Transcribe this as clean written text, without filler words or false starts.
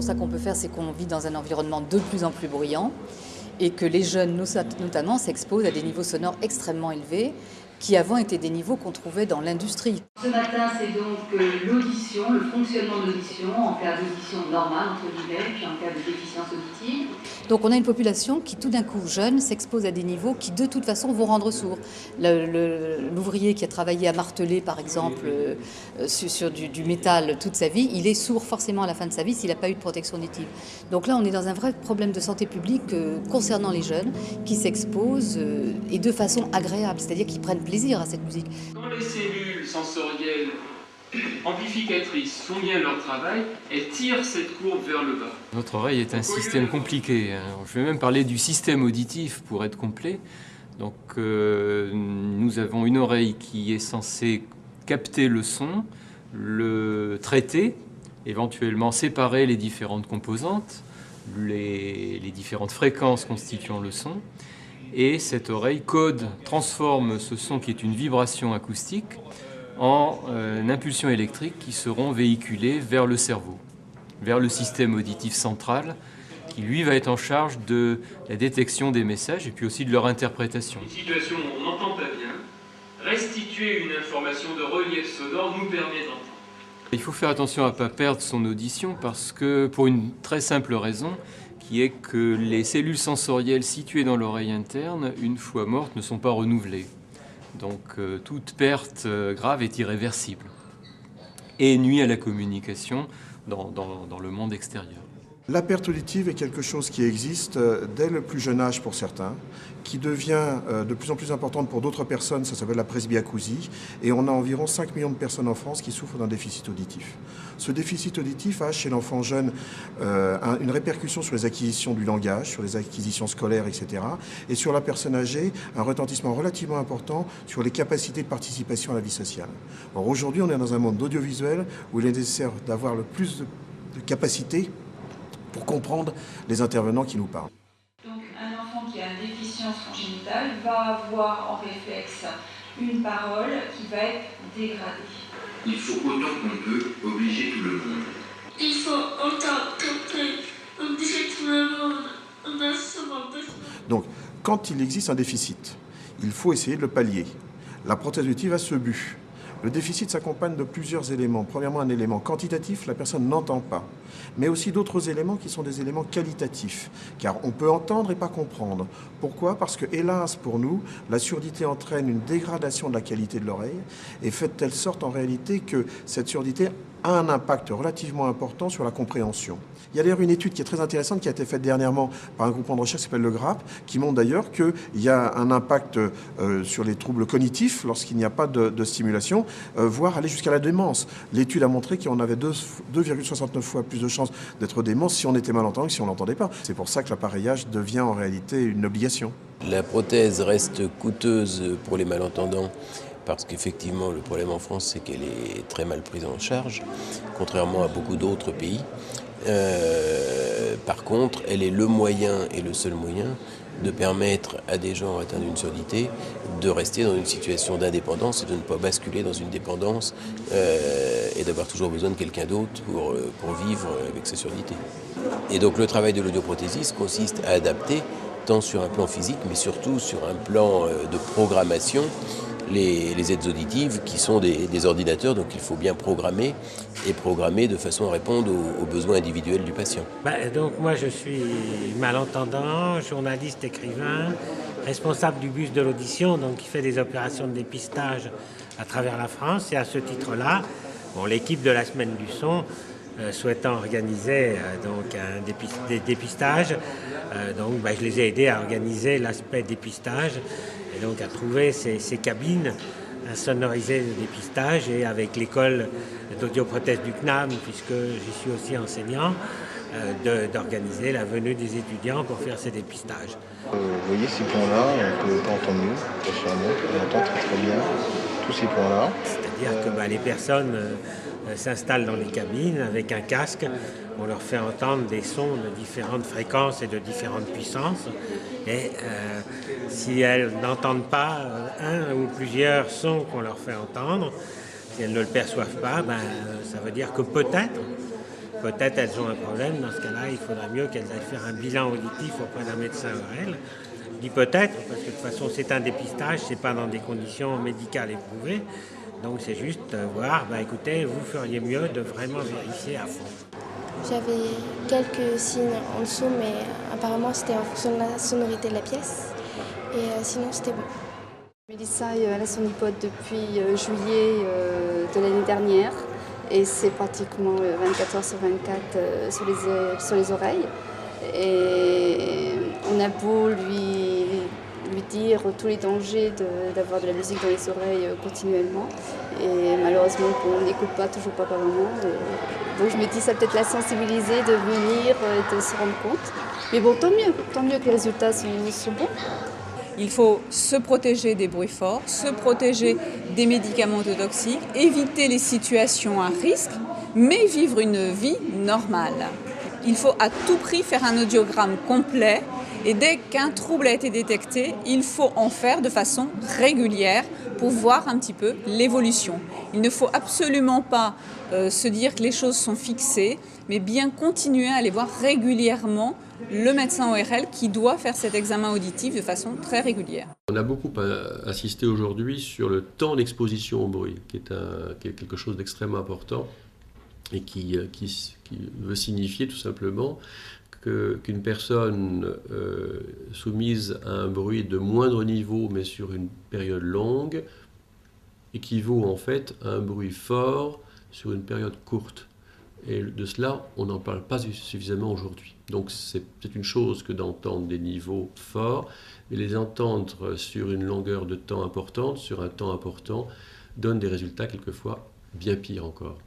constat qu'on peut faire, c'est qu'on vit dans un environnement de plus en plus bruyant et que les jeunes, notamment, s'exposent à des niveaux sonores extrêmement élevés qui avant étaient des niveaux qu'on trouvait dans l'industrie. Ce matin, c'est donc l'audition, le fonctionnement de l'audition en cas d'audition normale, entre guillemets, puis en cas de déficience auditive. Donc on a une population qui, tout d'un coup, jeune, s'expose à des niveaux qui, de toute façon, vont rendre sourd. L'ouvrier qui a travaillé à marteler, par exemple, sur du métal toute sa vie, il est sourd forcément à la fin de sa vie s'il n'a pas eu de protection auditive. Donc là, on est dans un vrai problème de santé publique concernant les jeunes qui s'exposent et de façon agréable, c'est-à-dire qu'ils prennent plaisir à cette musique. Quand les cellules sensorielles amplificatrices font bien leur travail, elles tirent cette courbe vers le bas. Notre oreille est un système compliqué. Je vais même parler du système auditif pour être complet. Donc, nous avons une oreille qui est censée capter le son, le traiter, éventuellement séparer les différentes composantes, les différentes fréquences constituant le son. Et cette oreille transforme ce son qui est une vibration acoustique en impulsions électriques qui seront véhiculées vers le cerveau, vers le système auditif central, qui lui va être en charge de la détection des messages et puis aussi de leur interprétation. Une situation où on n'entend pas bien, restituer une information de relief sonore nous permet d'entendre. Il faut faire attention à ne pas perdre son audition parce que, pour une très simple raison, qui est que les cellules sensorielles situées dans l'oreille interne, une fois mortes, ne sont pas renouvelées. Donc toute perte grave est irréversible et nuit à la communication dans le monde extérieur. La perte auditive est quelque chose qui existe dès le plus jeune âge pour certains, qui devient de plus en plus importante pour d'autres personnes, ça s'appelle la presbyacousie, et on a environ 5 millions de personnes en France qui souffrent d'un déficit auditif. Ce déficit auditif a chez l'enfant jeune une répercussion sur les acquisitions du langage, sur les acquisitions scolaires, etc. Et sur la personne âgée, un retentissement relativement important sur les capacités de participation à la vie sociale. Or aujourd'hui, on est dans un monde d'audiovisuel où il est nécessaire d'avoir le plus de capacités pour comprendre les intervenants qui nous parlent. Donc un enfant qui a une déficience congénitale va avoir en réflexe une parole qui va être dégradée. Il faut autant qu'on peut obliger tout le monde. Il faut autant qu'on peut obliger tout le monde. On a souvent besoin. Donc quand il existe un déficit, il faut essayer de le pallier. La prothèse auditive a ce but. Le déficit s'accompagne de plusieurs éléments. Premièrement, un élément quantitatif, la personne n'entend pas. Mais aussi d'autres éléments qui sont des éléments qualitatifs. Car on peut entendre et pas comprendre. Pourquoi ? Parce que, hélas pour nous, la surdité entraîne une dégradation de la qualité de l'oreille et fait de telle sorte en réalité que cette surdité a un impact relativement important sur la compréhension. Il y a d'ailleurs une étude qui est très intéressante qui a été faite dernièrement par un groupement de recherche qui s'appelle le GRAP, qui montre d'ailleurs qu'il y a un impact sur les troubles cognitifs lorsqu'il n'y a pas de stimulation, voire aller jusqu'à la démence. L'étude a montré qu'on avait 2,69 fois plus de chances d'être dément si on était malentendu que si on ne l'entendait pas. C'est pour ça que l'appareillage devient en réalité une obligation. La prothèse reste coûteuse pour les malentendants parce qu'effectivement le problème en France c'est qu'elle est très mal prise en charge, contrairement à beaucoup d'autres pays. Par contre, elle est le moyen et le seul moyen de permettre à des gens atteints d'une surdité de rester dans une situation d'indépendance et de ne pas basculer dans une dépendance et d'avoir toujours besoin de quelqu'un d'autre pour vivre avec sa surdité. Et donc le travail de l'audioprothésiste consiste à adapter, tant sur un plan physique, mais surtout sur un plan de programmation, les aides auditives qui sont des ordinateurs, donc il faut bien programmer de façon à répondre aux besoins individuels du patient. Donc moi je suis malentendant, journaliste, écrivain, responsable du bus de l'audition, donc qui fait des opérations de dépistage à travers la France. Et à ce titre-là, l'équipe de la Semaine du Son souhaitant organiser des dépistages, je les ai aidés à organiser l'aspect dépistage et donc à trouver ces cabines sonorisées de dépistage, et avec l'école d'audioprothèse du CNAM, puisque j'y suis aussi enseignant, d'organiser la venue des étudiants pour faire ces dépistages. Vous voyez ces points-là, on peut entendre mieux, on entend très très bien tous ces points-là. C'est-à-dire que les personnes s'installent dans les cabines avec un casque, on leur fait entendre des sons de différentes fréquences et de différentes puissances, et si elles n'entendent pas un ou plusieurs sons qu'on leur fait entendre, si elles ne le perçoivent pas, ça veut dire que peut-être peut-être elles ont un problème. Dans ce cas-là, il faudrait mieux qu'elles aillent faire un bilan auditif auprès d'un médecin ORL. Je dis peut-être, parce que de toute façon, c'est un dépistage, c'est pas dans des conditions médicales éprouvées. Donc c'est juste voir, écoutez, vous feriez mieux de vraiment vérifier à fond. J'avais quelques signes en dessous, mais apparemment c'était en fonction de la sonorité de la pièce. Et sinon c'était bon. Mélissa a son hypode depuis juillet de l'année dernière. Et c'est pratiquement 24 heures sur 24 sur les oreilles. Et on a beau lui dire tous les dangers d'avoir de la musique dans les oreilles continuellement. Et malheureusement, on n'écoute toujours pas vraiment. Donc je me dis, ça peut-être la sensibiliser de venir, de se rendre compte. Mais bon, tant mieux que les résultats sont bons. Il faut se protéger des bruits forts, se protéger des médicaments toxiques, éviter les situations à risque, mais vivre une vie normale. Il faut à tout prix faire un audiogramme complet et dès qu'un trouble a été détecté, il faut en faire de façon régulière pour voir un petit peu l'évolution. Il ne faut absolument pas se dire que les choses sont fixées, mais bien continuer à aller voir régulièrement le médecin ORL qui doit faire cet examen auditif de façon très régulière. On a beaucoup insisté aujourd'hui sur le temps d'exposition au bruit, qui est quelque chose d'extrêmement important et qui veut signifier tout simplement qu'une personne soumise à un bruit de moindre niveau mais sur une période longue équivaut en fait à un bruit fort sur une période courte. Et de cela, on n'en parle pas suffisamment aujourd'hui. Donc c'est une chose que d'entendre des niveaux forts, mais les entendre sur une longueur de temps importante, sur un temps important, donne des résultats quelquefois bien pires encore.